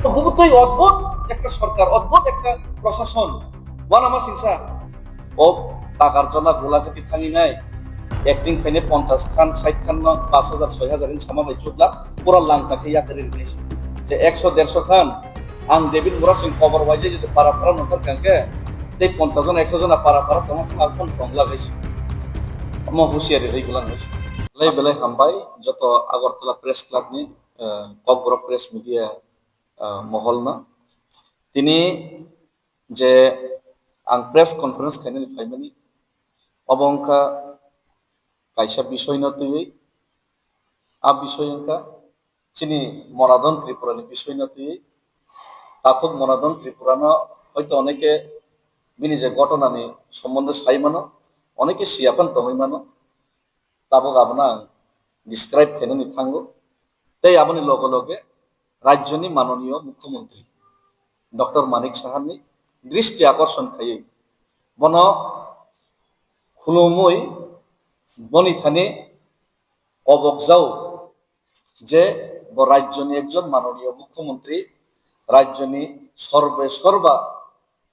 খুবই অদ্ভুত একটা সরকার, অদ্ভুত একটা প্রশাসন। বনামা সিংসা ও টাকার জন্য গোলাঘাটি থাকি নাই একদিন খাইনে 50 খান 60 খান 5,000 6,000 সামা বাই চুকলা পুরা লাংটাকে ইয়াকের জিনিস যে 100 150 খান আং দেবিন মুরা সিং খবর বাজে যদি পারা পারা নকর কাঙ্কে এই 50 জন 100 জন পারা পারা তোমার কোন টং লাগাইছে আমার হুঁশিয়ারি হইগুলা হয়েছে বেলায় বেলায় হামবাই যত আগরতলা প্রেস ক্লাবনি ককবর প্রেস মিডিয়া মহল না তিনি যে आं प्रेस कनफारेंस खायनानै फायमानि अबंका कायसा বিষয় না তুই आ বিষয় अंका চিনি মরাদন ত্রিপুরানি বিষয় না তুই তাখক মরাদন ত্রিপুরানো হয়তো অনেকে বিনি যে ঘটনানি সম্বন্ধে সাইমানো অনেকে সিয়াপান তমাইমানো তাবক আবনা ডিসক্রাইব খায়নানি থাঙ্গো তাই আপনি লগে লগে রাজ্যনি মাননীয় মুখ্যমন্ত্রী ডক্টর মানিক সাহানি দৃষ্টি আকর্ষণ খাইয়ে বন খুলুমুই বনি থানে অবকজাও যে রাজ্যনি একজন মাননীয় মুখ্যমন্ত্রী রাজ্যনি সর্বে সর্বা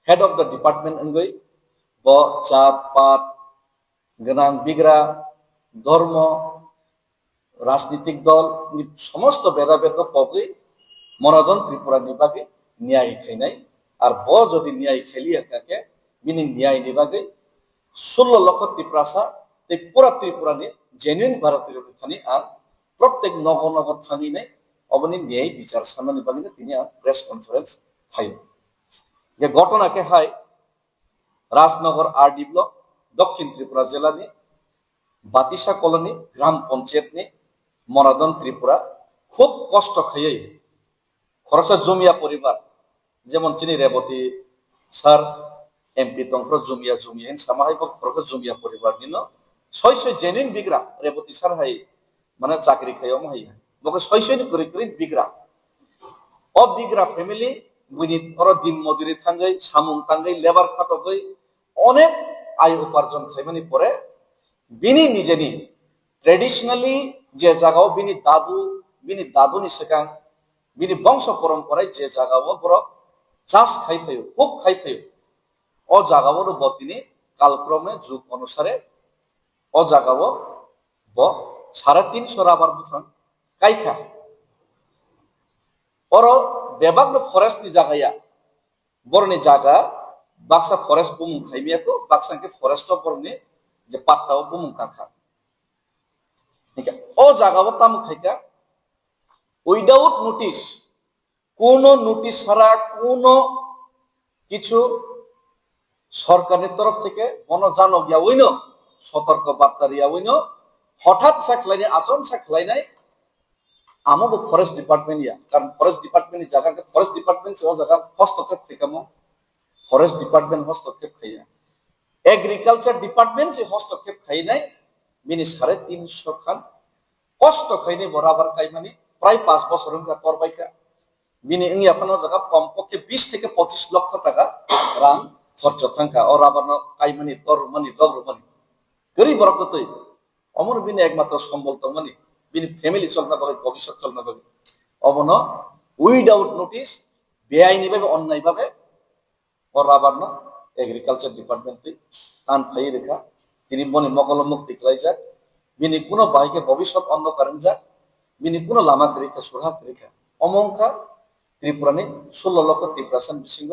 হেড অফ দ্য ডিপার্টমেন্ট অঙ্গই ব জাত পাত গনাং বিগ্রা ধর্ম রাজনৈতিক দল সমস্ত বেদা বেদ পগৈ মনাদন ত্রিপুরা নিবাগে ন্যায় খাইনাই আর ব যদি ন্যায় খেলিয়ে থাকে বিনি ন্যায় নিবাগে 16 লক্ষ ত্রিপ্রাসা এই পুরা ত্রিপুরানি জেনুইন ভারতীয় থানি আর প্রত্যেক নগ নগ থানি নাই অবনি ন্যায় বিচার সামনে বাগিনে তিনি আর প্রেস কনফারেন্স খাই যে ঘটনাকে হাই রাজনগর আরডি ব্লক দক্ষিণ ত্রিপুরা জেলানি বাতিসা কলোনি গ্রাম পঞ্চায়েতনি মনাদন ত্রিপুরা খুব কষ্ট খাইয়ে খরচা জমিয়া পরিবার যেমন চিনি রেবতী স্যার এমপি তংপ্র জমিয়া জমিয়া সামাহাই খরচা জমিয়া পরিবার নিন 600 জেনুইন বিগ্রা রেবতী স্যার হাই মানে চাকরি খাইও হাই বকে 600 করে করে বিগ্রা অ বিগ্রা ফ্যামিলি বুনি ওর দিন মজুরি থাঙ্গই সামুং থাঙ্গই লেবার খাটকই অনেক আয় উপার্জন খাইমানি পরে বিনি নিজেনি ট্রেডিশনালি যে জায়গাও বিনি দাদুনি সেখান বিনি বংশ পরম্পরায় যে জায়গাও বড় চাষ খাইফাইও খুব খাইফাইও অ জায়গাও বতিনি কালক্রমে যুগ অনুসারে অ জায়গাও ব 350 রাবার বুথান কাইখা ওর বেবাগ ফরেস্টনি জায়গায়া বড়নি জায়গা বাক্সা ফরেস্ট বুমুং খাইমিয়াকো বাক্সাকে ফরেস্ট বড়নি যে পাট্টাও বুমুং কাখা ও জায়গাও তাম খাইকা উইদাউট নোটিশ কোন নোটিশ ছাড়া কোন কিছু সরকারের তরফ থেকে বনজানো গিয়া ওইন সতর্ক বার্তা রিয়া ওইন হঠাৎ সাখলাইনে আচম সাখলাইনাই আমাকে ফরেস্ট ডিপার্টমেন্ট ইয়া কারণ ফরেস্ট ডিপার্টমেন্ট জায়গাকে ফরেস্ট ডিপার্টমেন্ট ও জায়গা হস্তক্ষেপ খাইকামো ফরেস্ট ডিপার্টমেন্ট হস্তক্ষেপ খাইয়া এগ্রিকালচার ডিপার্টমেন্ট যে হস্তক্ষেপ খাই নাই মিনি 350 খান কষ্ট খাইনি বরাবর কাইমানি প্রায় 5 বছর তরবাইকা বিনি ইনি আপনার জায়গা কমপক্ষে 20 থেকে 25 লক্ষ টাকা রান খরচ থাকা ও আবার কাইমানি তর মানি লগ্র মানি গরিব বরক তুই অমর বিনি একমাত্র সম্বল তো মানি বিনি ফ্যামিলি চলনা পাবে ভবিষ্যৎ চলনা পাবে অবন উইদাউট নোটিশ বেআইনি ভাবে অন্যায় ভাবে ওর আবার না এগ্রিকালচার ডিপার্টমেন্টে টান ফাই রেখা তিনি মনে মকল মুক্তি খেলাই যাক বিনি কোনো বাইকে ভবিষ্যৎ অন্ধকারেন যাক বিনি কোনো লামাক রেখা সুরাক রেখা অমংখা ত্রিপুরানি 16 লক্ষ ত্রিপুরাসান বিসিঙ্গ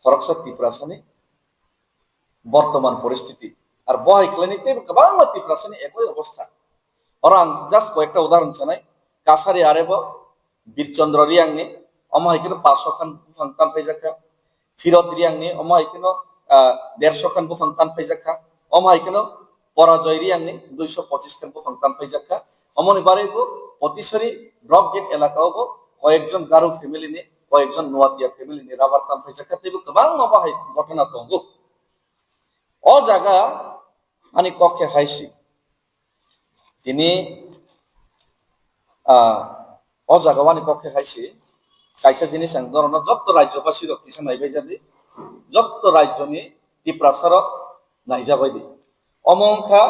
খরকসা ত্রিপুরাসানি বর্তমান পরিস্থিতি আর বহাই খেলানিতে গোবাং ত্রিপুরাসানি একই অবস্থা ওরা জাস্ট কয়েকটা উদাহরণ জানাই কাছারি আরেব বীরচন্দ্র রিয়াংনি অমাহিকেন 500 খান বুফাং টান ফাইজাকা ফিরত রিয়াংনি অমাহিকেন 150 খান বুফাং টান ফাইজাকা অমাহিকেন পরাজয় রিয়াংনি 225 খান বুফাং টান ফাইজাকা অমনি বারেগো অতিশরী ব্লক গেট এলাকাও কয়েকজন গারো ফ্যামিলি নিয়ে কয়েকজন নোয়াতিয়া ফ্যামিলি নিয়ে রাবার টান ফাইজাকা তেবো গোবাং মাবাহাই ঘটনা দঙ্গ ও জায়গা আনি কক্ষে হাইছি তিনি ও জায়গাওয়ানি কক্ষে হাইছি কাইসা জিনিস ধরনের যত রাজ্যবাসী রক্ষিসা নাইবাই যাদি যত রাজ্যনি ত্রিপ্রাসারক নাইজাবাই দি অমংখা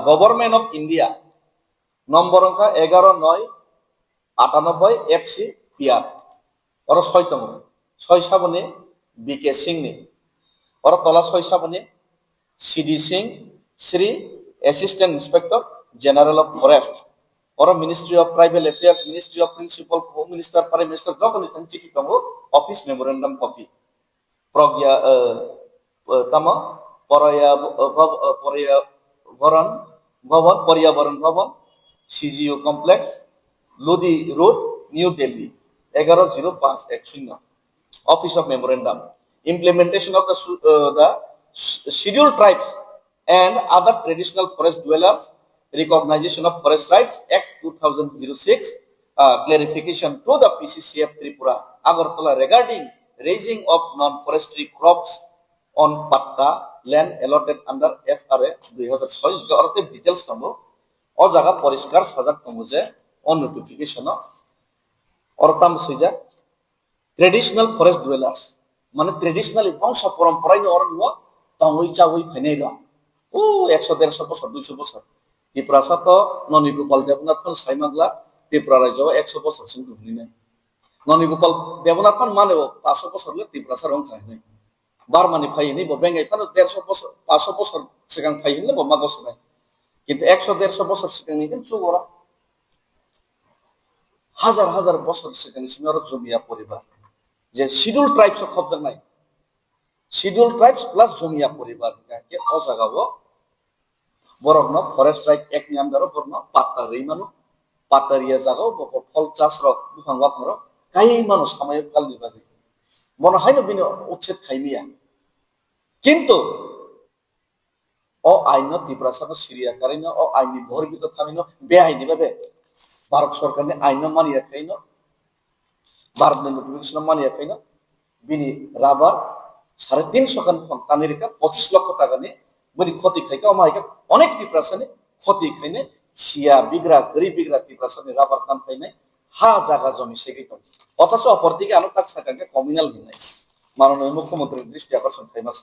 গভর্নমেন্ট অফ ইন্ডিয়া নম্বর অঙ্কা 11/9/98 FC PR ওরা 6তম 6 সাবনে বিকে সিংনি ওরা তলা 6 সাবনে C D Singh Shri assistant inspector general of forest ওরা ministry of tribal affairs ministry of principal home minister prime minister যখন চিঠি তঙ্গ অফিস মেমোরেন্ডাম কপি প্রজ্ঞা তম Paryavaran Bhavan Paryavaran Bhavan CGO complex Lodhi road new Delhi 110510 Office of Memorandum implementation of the scheduled tribes and other traditional forest dwellers recognition of forest rights act 2006 clarification to the PCCF Tripura Agartala regarding raising of non-forestry crops on patta land allotted under FRA 2006 অর্থে details তমো ও জায়গা পরিষ্কার সজাগ তমো যে on notification অর্থাম সইজা traditional forest dwellers মানে traditional বংশ পরম্পরায় অরণ্য তঙ্গই চাওই ফেনে দं ও 100-150 বছর 200 বছর ত্রিপুরা তো ননী গোপাল দেবনাথ সাইমাগলা ত্রিপুরা রাজ্য 100 বছরसिम ঘুরনি ননী গোপাল দেবনাথ মানেও 500 বছর হলে ত্রিপুরা রং খায় বারমানি ফাইনি বেঙ্গাই ফানো 150 বছর 500 বছর সিগাং ফাইলে বমা বছর কিন্তু 100-150 বছর সিগাংনি কিন্তু ওরা হাজার হাজার বছর সিগাংনি সিমার জমিয়া পরিবার যে শিডিউল ট্রাইবস খবজাং নাই শিডিউল ট্রাইবস প্লাস জমিয়া পরিবার কে ও জায়গাও বরগ্ন ফরেস্ট রাইট এক নিয়ম দ্বারা বরগ্ন পাত্তা রেইমানো পাত্তারিয়া জায়গাও ফল চাষ রক বিফাং বাপর কাই মানুষ সাময়িক কালনি বাদে মনে হয় না বিনি উচ্ছেদ খাইমিয়া কিন্তু ও আইন ত্রিপুরা সাথে সিরিয়া কারিন ও আইনি বহির্ভূত থামিন বেআইনি ভাবে ভারত সরকারনি আইন মানিয়া খাইন ভারত নোটিফিকেশন মানিয়া খাইন বিনি রাবার 350 খান আমেরিকা 25 লক্ষ টাকা নিয়ে বনি ক্ষতি খাইকা অমাইকা অনেক ত্রিপুরাসানি ক্ষতি খাইনে শিয়া বিগ্রা গরিব বিগ্রা ত্রিপুরাসানি রাবার কান খাইনে হা জায়গা জমি সেগিত অথচ অপরদিকে আলো তাক সাকাকে কমিউনাল বিনাই মাননীয় মুখ্যমন্ত্রীর দৃষ্টি আকর্ষণ খাইমাস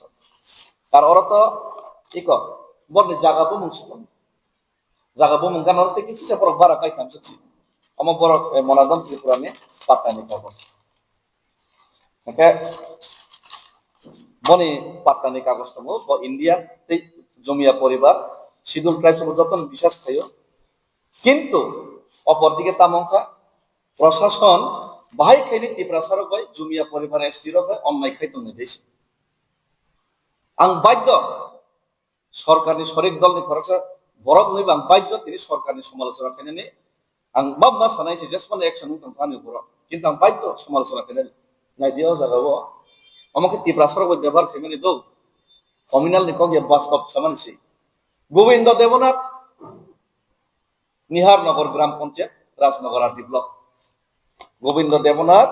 আর ওরা তো কি কর বনে জায়গাবো মুংসিকম জায়গাবো মুংকান অর্থে কিছু সে পর বারা কাই খামছি আমার বড় মনাদন ত্রিপুরানে পাত্তানি কাগজ ওকে বনে পাত্তানি কাগজ তমো ইন্ডিয়া জমিয়া পরিবার শিডিউল ট্রাইবস যতন বিশ্বাস খাইও কিন্তু অপরদিকে তামংখা প্রশাসন বাহাই খাইনি ত্রিপুরা সারক হয় জমিয়া পরিবার এসটি রক হয় অন্যায় খাইতনে দেশ আং বাধ্য সরকারনি শরিক দলনি খরচা বরক নইবা আং বাধ্য তিনি সরকারনি সমালোচনা খাইনে আং বাবমা সানাইছে যেসমান একশন থানি বরক কিন্তু আং বাধ্য সমালোচনা খাইনে নাই দিও জাগাবো আমাকে ত্রিপুরা সারক ব্যবহার খাইমানি দৌ কমিউনাল নিকগে বাস্তব সামানসি গোবিন্দ দেবনাথ নিহারনগর গ্রাম পঞ্চায়েত রাজনগর আদি ব্লক গোবিন্দ দেবনাথ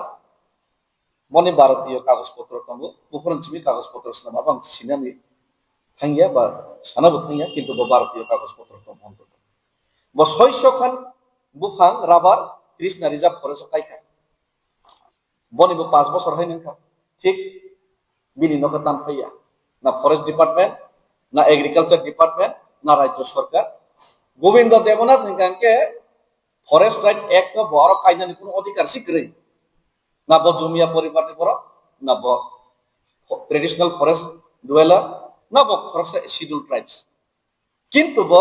মনে ভারতীয় কাগজপত্র তঙ্গ উপরঞ্চিমি কাগজপত্র সানা বাং সিনানি থাঙ্গিয়া বা সানাবো থাঙ্গিয়া কিন্তু ভারতীয় কাগজপত্র তঙ্গ অন্তত ব 600 খান বুফাং রাবার 30 না রিজার্ভ ফরেস্ট কাইকা বনিবো 5 বছর হয় নখা ঠিক বিনি নখা তান ফাইয়া না ফরেস্ট ডিপার্টমেন্ট না এগ্রিকালচার ডিপার্টমেন্ট না রাজ্য সরকার গোবিন্দ দেবনাথ হিংকাকে ফরেস্ট রাইট এক বড় কায়দানি কোনো অধিকার শিখরে না ব জমিয়া পরিবারনি বড় না ব ট্রেডিশনাল ফরেস্ট ডুয়েলার না ব ফরেস্ট শিডিউল ট্রাইবস কিন্তু ব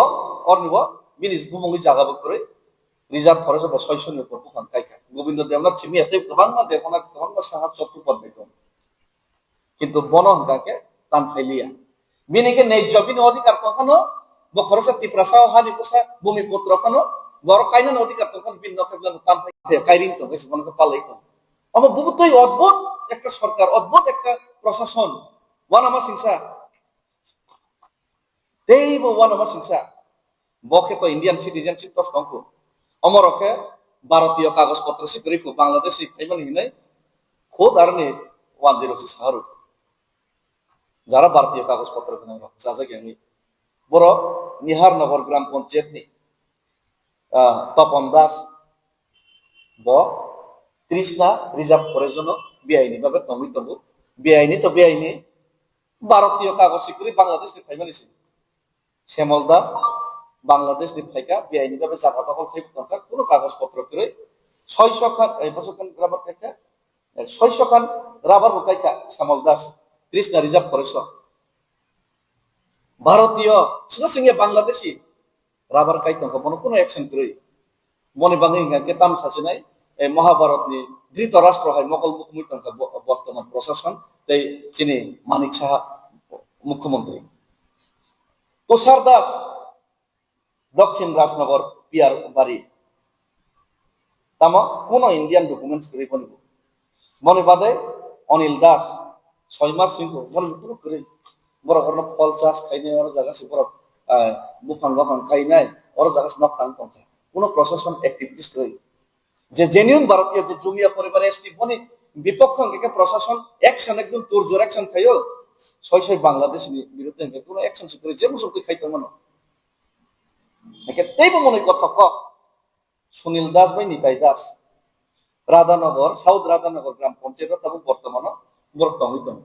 অর্নিব বিনিস বুমঙ্গি জাগাবো করে রিজার্ভ ফরেস্ট ব 600 নি উপর বুখান কাইকা গোবিন্দ দেবনাথ চিমি এতে গোবাং মা দেবনাথ গোবাং মা সাহায্য পদ বেতন কিন্তু বন হিংকাকে তান ফাইলিয়া বিনিকে ন্যায্য বিনি অধিকার কখনো ব খরচা ত্রিপুরা হানি পোষা ভূমিপত্র কখনো বড় কাইনান অধিকার তখন ভিন্ন থাকলে তান কাইরিন তো বেশি মনে পালাই তো আমার বহুতই অদ্ভুত একটা সরকার অদ্ভুত একটা প্রশাসন ওয়ানামা সিংসা দেব ওয়ানামা সিংসা বকে তো ইন্ডিয়ান সিটিজেনশিপ তো সংক অমরকে ভারতীয় কাগজপত্র সিকরিকো বাংলাদেশি ফাইমান হিনাই খোদ আর নে 106 সাহারু যারা ভারতীয় কাগজপত্র কিনে যা জায়গায় বড় নিহারনগর গ্রাম পঞ্চায়েত নি তপন দাস ব 30 না রিজার্ভ ফরেস্ট জন্য বেআইনি ভাবে তঙ্গি তঙ্গু বেআইনি তো বেআইনি ভারতীয় কাগজ সিকুরি বাংলাদেশ নি ফাইমানিছি শ্যামল দাস বাংলাদেশ নি ফাইকা বেআইনি ভাবে জায়গা দখল খাইব তঙ্কা কোনো কাগজপত্র করে 600 খান এই বছর খান গ্রামার থেকে 600 খান rubber হুকাইকা Shyamal Das Krishna reserve forest ভারতীয় সঙ্গে বাংলাদেশি রাবার কাইতংকা মনে কোনো অ্যাকশন করে মনে বাঙে ইংকে তাম সাসে নাই এই মহাভারতনি ধৃতরাষ্ট্র হয় মকল মুখমুখী বর্তমান প্রশাসন তাই চিনি মানিক সাহা মুখ্যমন্ত্রী তুষার দাস দক্ষিণ রাজনগর পিয়ার বাড়ি তামা কোন ইন্ডিয়ান ডকুমেন্টস করে বলব মনে বাদে অনিল দাস 6 মাস সিংহ মনে কোনো করে বড় বড় ফল চাষ খাইনে ওর জায়গা সে বড় বুফাং বাফাং খাইনাই ওর জায়গা নক টাং টংখা কোন প্রশাসন অ্যাক্টিভিটিস করে যে জেনুইন ভারতীয় যে জুমিয়া পরিবারে এসটি বনে বিপক্ষ থেকে প্রশাসন অ্যাকশন একদম তোর জোর অ্যাকশন খাইও 600 বাংলাদেশের বিরুদ্ধে কোনো অ্যাকশন করে যে মুসলকে খাইতে মনে তেইব মনে কথা ক সুনীল দাস ভাই নিতাই দাস রাধানগর সাউথ রাধানগর গ্রাম পঞ্চায়েত এবং বর্তমান বর্তমান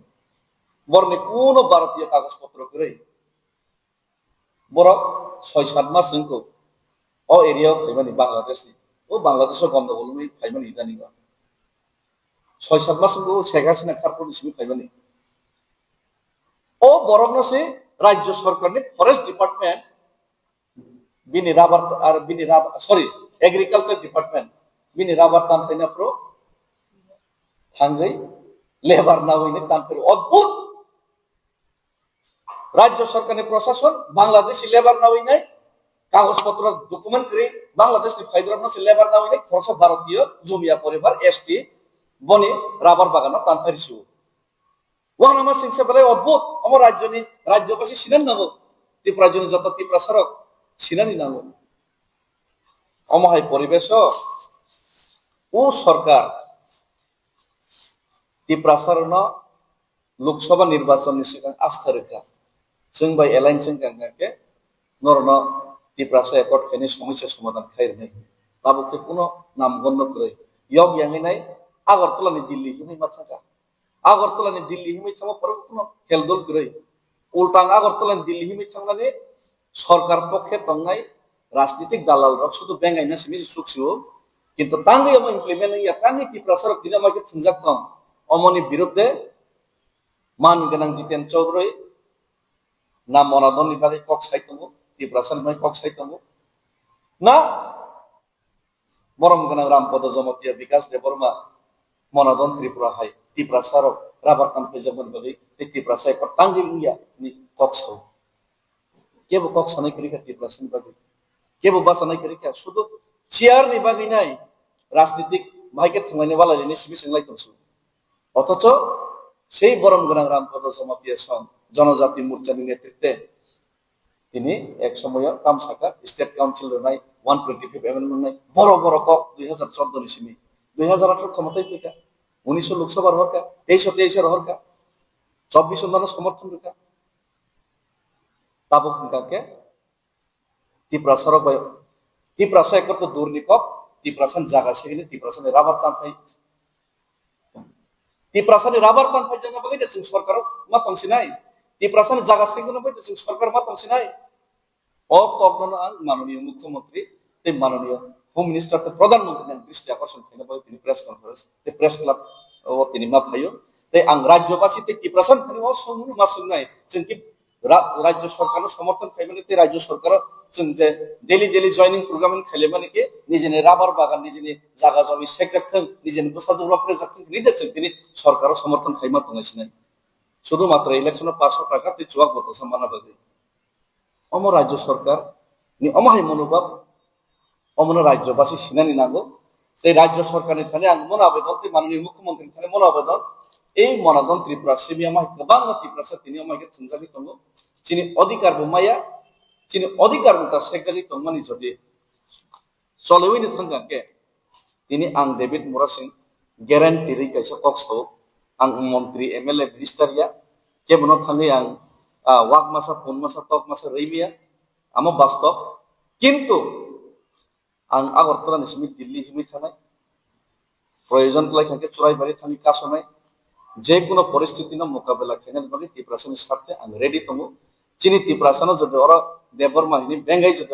বর্ণে কোন ভারতীয় কাগজপত্র করে বড় 6-7 মাস সিংকো ও এরিয়াও খাইবানি বাংলাদেশ ও বাংলাদেশের গন্ডগোল খাইবানি ইদানি 6-7 মাস সিংকো শেখ হাসিনা খারপুর হিসেবে খাইবানি ও বরং সে রাজ্য সরকারনি ফরেস্ট ডিপার্টমেন্ট বিনি রাবার আর বিনি রাবার সরি এগ্রিকালচার ডিপার্টমেন্ট বিনি রাবার টান খাইনা প্রো থাঙ্গই লেবার না হইনে টান করে অদ্ভুত রাজ্য সরকারের প্রশাসন বাংলাদেশি লেবার না হইনে কাগজপত্র ডকুমেন্ট করে বাংলাদেশি ফাইদরাম লেবার না হইনে খরচ ভারতীয় জমিয়া পরিবার এসটি বনে রাবার বাগান টান ফারিছু ওয়ান আমার সিংসে বেলায় অদ্ভুত আমার রাজ্যবাসী সিনেন নাগো ত্রিপুরা জন্য যত ত্রিপুরা সড়ক সিনানি নাগো অমহাই পরিবেশ ও সরকার ত্রিপুরা সরণ লোকসভা নির্বাচন আস্থা রেখা जों बाय एलायन्स गांगाके नरन ত্রিপুরা একট খাইনি সমস্যা সমাধান খাইর নাই তাবুকে কোনো নাম গণ্য করে ইয়ক ইয়াঙে নাই আগরতলানি দিল্লি হিমি মাথাকা আগরতলানি দিল্লি হিমি থামা পরে কোনো খেলদল করে উল্টাং আগরতলানি দিল্লি হিমি থামলানি সরকার পক্ষে তংনাই রাজনীতিক দালাল রক শুধু বেঙ্গাইনা সিমি সুখসিও কিন্তু তাঙ্গি আমা ইমপ্লিমেন্ট ইয়া তাঙ্গি ত্রিপুরা সরক দিনা মাকে থুনজাক দं অমনি বিরুদ্ধে মান গোনাं জিতেন চৌধুরী না মনাদন নিবাদে কক সাইতমু ত্রিপুরা সানমাই কক সাইতমু না মরম গোনাं রামপদ জমতিয়া বিকাশ দেববর্মা মনাদন ত্রিপুরা হাই ত্রিপুরা সরক রাবার কাম্পে যেমন বলি ত্রিপুরা সাইক তাঙ্গি ইয়া নি কক সাও কেবো কক সানাই করিকা ত্রিপুরা সান বাগি কেবো বাসানাই করিকা শুধু চেয়ার নিবাগি নাই রাজনীতিক ভাইকে থামাইনে বালাইনি সিমি সিংলাই তংসু অথচ সেই বরম গোনাं রামপদ জমতিয়া সং জনজাতি মোর্চার নেতৃত্বে তিনি এক সময় কাম শাখা স্টেট কাউন্সিল নাই 125 এমএলএ নাই বড় বড় কক 2014 নিসিমি 2018 ক্ষমতায় পেকা 19 লোকসভার হরকা 23 হরকা 24 জন সমর্থন রেখা তাবুখানকে ত্রিপুরা একর তো দূর নিকক ত্রিপুরাসান জায়গা সেখানে ত্রিপুরাসানে রাবার টান পাই ত্রিপুরাসানে রাবার টান পাই জানা বাকি দেখুন সরকার মাতংসি নাই ত্রিপুরাসানে জায়গা সেখানে বাকি দেখুন সরকার মাতংসি নাই অতগ্ন আং মাননীয় মুখ্যমন্ত্রী এই মাননীয় হোম মিনিস্টার প্রধানমন্ত্রী দৃষ্টি আকর্ষণ খাইনা তিনি প্রেস কনফারেন্স প্রেস ক্লাব ও তিনি মা খাইও তাই আং রাজ্যবাসী ত্রিপুরাসান খানি অসংখ্য মাসুল নাই जों কি রাজ্য সরকারের সমর্থন খাইবানি তে রাজ্য সরকার जों যে ডেলি জয়নিং প্রোগ্রাম খাইলেবানি কে নিজেনে রাবার বাগান নিজেনে জায়গা জমি সেক জাকথং নিজেনে বসাজুরা প্রেস জাকথং নিদেছেন তিনি সরকারের সমর্থন খাইমা তংসি নাই শুধুমাত্র ইলেকশনে 500 টাকা তে চুয়াক বতো সম্মানা বাগে অম রাজ্য সরকার নি অমাহাই মনোভাব অমন রাজ্যবাসী সিনানি নাগো এই রাজ্য সরকারের থানে মন আবেদন মাননীয় মুখ্যমন্ত্রীর থানে মন আবেদন এই মনাদন ত্রিপুরা সিমি আমায় গোबां ত্রিপুরা তিনি আমাকে থুনজাগি দङ চিনি অধিকার বমায়া চিনি অধিকার মুটা সেকজাগি দংমানি যদি চলেউইনি থাঙ্গাকে তিনি আং ডেভিড মুরা সিং গ্যারান্টি रै কাইसा कक्सआव आं मन्त्री एमएलए मिनिस्टारिया केबनो थाङै आं वाक मासा पुन मासा तक मासा रैमिया आम बास्तव किन्तु आं আগরতলা निसिमी दिल्ली हिमी थानाय प्रयोजन लाइखांके चुराइबारि थाङि कासनाय যে কোনো পরিস্থিতি না মোকাবেলা খেলেন বাকি ত্রিপুরাসানের স্বার্থে আমি রেডি তমু চিনি ত্রিপুরাসানো যদি ওরা দেববর্মা হিনি বেঙ্গাই যদি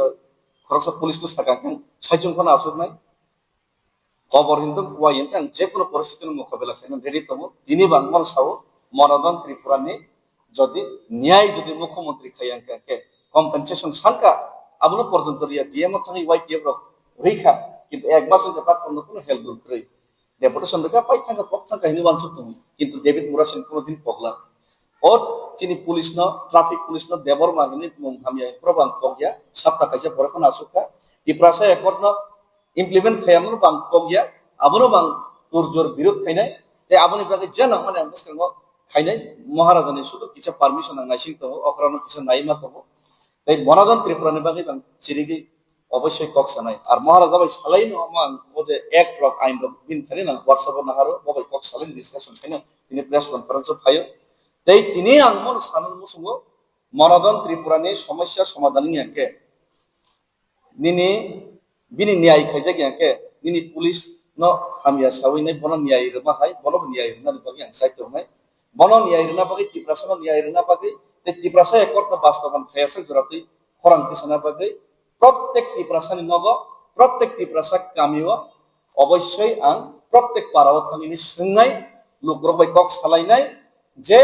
খরচা পুলিশ তো সাকাকেন সাইজন কোন আসুক নাই কবর হিন্দু কুয়াইন যে কোনো পরিস্থিতির মোকাবেলা খাইন রেডি তবু তিনি বাংমন সাউ মনোদন ত্রিপুরানি যদি ন্যায় যদি মুখ্যমন্ত্রী খাইয়াকে কম্পেনসেশন সারকা আবনো পর্যন্ত রিয়া ডিএম থাকি ওয়াই টিএফ রৈখা কিন্তু এক মাসের কথা কোনো হেল্প করে ডেপুটেশন রেখা পাই থাকা পক থাকা হিনি বাঞ্চক তুমি কিন্তু ডেভিড মুরাসিন কোনোদিন পগলা ও চিনি পুলিশ ন ট্রাফিক পুলিশ ন দেবর মাহিনী হামিয়া প্রবাং পগিয়া সাপ্তাহ কাইসা পরখন আসুকা ত্রিপুরাসা একট ন ইমপ্লিমেন্ট খাইয়ামনো বাং পগিয়া আবনো বাং তোরজোর বিরোধ খাইনাই যে আবনি বাকি যেন মানে মুসলিম খাইনাই মহারাজানি শুধু কিছু পারমিশন নাইসিং তো অকরানো কিছু নাইমা তো তাই মনাদন ত্রিপুরানি বাকি বাং চিরিগি অবশ্যই কক্সানাই আর মহারাজা ভাই সালাই নমান ও যে এক রক আইন রক বিন থানি না হোয়াটসঅ্যাপ নাহারো বাবাই কক্সালাইন ডিসকাশন খাইনা তিনি প্রেস কনফারেন্স ফাইও তাই তিনি আংমন সানুন মুসুঙ্গো মনাদন ত্রিপুরানি সমস্যা সমাধান ইয়াকে নিনি বিনি ন্যায় খাইজা ইয়াকে নিনি পুলিশ ন হামিয়া সাউইনাই বন ন্যায় রমা হাই বন ন্যায় রনা বাকি আং সাইতো নাই বন ন্যায় রনা বাকি ত্রিপুরাসা ন্যায় রনা বাকি তে ত্রিপুরাসা একট বাস্তবান খাইয়াছে জরাতই খরাং কিসনা বাকি প্রত্যেক ত্রিপুরাসানি নগ প্রত্যেক ত্রিপুরাসা কামিও অবশ্যই আং প্রত্যেক পাড়াও থামিনি সোंनाय লুকরবাই কক সালাইনাই যে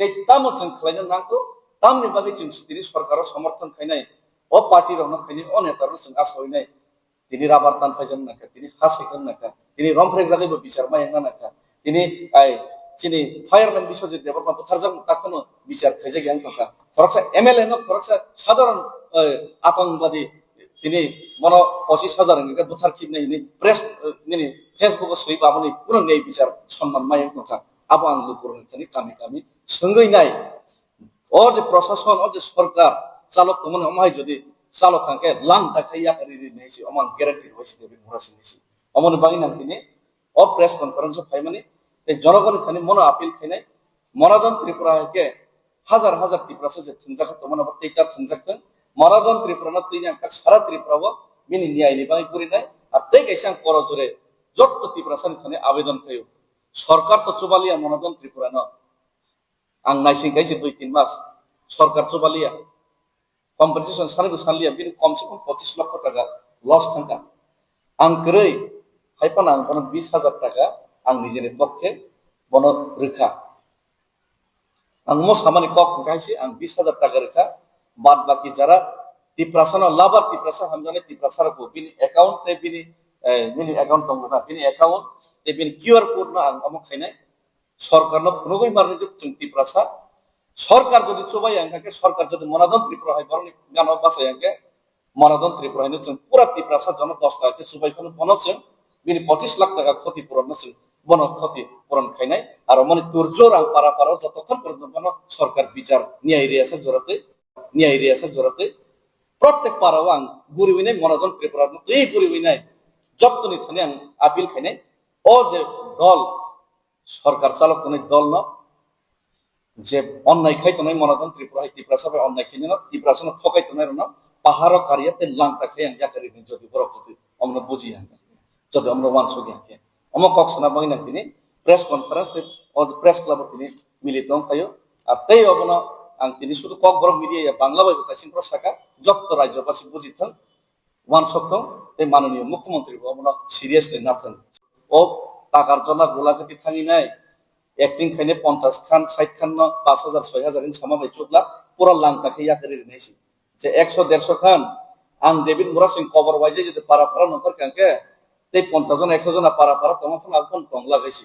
এই তামো जों খাইनो नांगौ तामनि बागै जों दिनै सरकाराव समर्थन खायनाय अ पार्टी रनो खायनाय अ नेतार जों आसायनाय दिनै राबार तान फायजों नाका दिनै हासैजों नाका दिनै रमफ्रेक जागैबो बिचार मायना नाका दिनै आइ चिनि फायारम्यान बिश्वजित देबरमा बुथारजों ताखनो बिचार खायजा गियान तका खरकसा एमएलए न खरकसा साधारण आतंकवादी दिनै मन 25,000 नि बुथार खिबनाय नि प्रेस नि फेसबुक सै बाबनि पुरो न्याय बिचार सम्मान मायन तका आबो आं लुकुरनि थानि कामि कामि सोंगैनाय ও যে প্রশাসন ও যে সরকার চালক মানে অমাই যদি চালক থাকে লাং টাকাইয়া করি নেছি অমান গ্যারান্টি হইছে দেবে মুরাসি নেছি অমন বাঙি নাম তিনি ও প্রেস কনফারেন্স ফাই মানে এই জনগণের থানি মনো আপিল খাইনাই মনাদন ত্রিপুরাকে হাজার হাজার ত্রিপুরাসে যে থিনজাক তো মানে তেইটা থিনজাকতেন মনাদন ত্রিপুরা তিন একটা সারা ত্রিপুরাও বিনি ন্যায়নি বাঙি করি নাই আর তেই কাইসাং কর জোরে যত ত্রিপুরাসানি থানি আবেদন খাইও সরকার তো চুবালিয়া মনাদন ত্রিপুরা না आं नायसिंगायसो 2-3 मास सरकार चबालिया कम्पेनसेशन सानैबो सानलिया बिनि कमसे कम 25 लाख टाका लस थांका आं कै हायपाना आं 20,000 टाका आं निजेनि पक्षे बन रैखा आं मो सामानि कक गायसि आं 20,000 टाका रैखा बाद बाकी जारा टिप्रासाना लाबार टिप्रासा हमजाने टिप्रासारको बिनि अकाउंट ते बिनि अकाउंट दंना बिनि अकाउंट ते बिनि क्यूआर कोड ना आं अमो खायनाय সরকার না পুনগৈ মারনি যে ত্রিপুরাসা সরকার যদি চবাই আঙ্কাকে সরকার যদি মনাদন ত্রিপুরা হয় বরং গান বাসাই আঙ্কে মনাদন ত্রিপুরা হয় जों পুরা ত্রিপুরাসা জন 10 টাকা চবাই কোন বনছে বিনি 25 লাখ টাকা ক্ষতিপূরণ আছে বন ক্ষতিপূরণ খাইনাই আর মানে তুরজোর আং পারা পারা যতক্ষণ পর্যন্ত বন সরকার বিচার ন্যায় রিয়াসে জোরাতে প্রত্যেক পারাও আং গুরিবিনাই মনাদন ত্রিপুরা এই গুরিবিনাই যতনি থানি আং আপিল খাইনাই ও যে দল সরকার চালক কোন দল না যে অন্যায় খাইতো নাই মনাদন ত্রিপুরা ত্রিপুরা সবাই অন্যায় খাইনি না ত্রিপুরা সঙ্গে ঠকাইতো নাই না পাহাড় কারিয়াতে লাংটা খাই আং ইয়াকারি যদি বরফ যদি আমরা বুঝি আং যদি আমরা ওয়ান সগি আঁকে অমক কক্সনা বাঙিনা তিনি প্রেস কনফারেন্স প্রেস ক্লাব তিনি মিলিত খাইও আর তাই অবনা আং তিনি শুধু কক বরফ মিডিয়া বাংলা বাইব তাইসিং শাখা যত রাজ্যবাসী বুঝিথন ওয়ান সপ্তম তাই মাননীয় মুখ্যমন্ত্রী অবনা সিরিয়াসলি নাথন ও টাকার জন্য গোলাঘাটি থাকি নাই একটিং খাইনে 50 খান 60 খান 5,000 6,000 ইন সামাবাই চুকলা পুরা লাংটাকে ইয়াকারি নেছি যে 100-150 খান আং ডেভিড মুরাসিং কবর বাইজে যদি পারা পারা নকর কাঙ্কে তে 50 জন 100 জন পারা পারা তখন আলপন টং লাগাইছি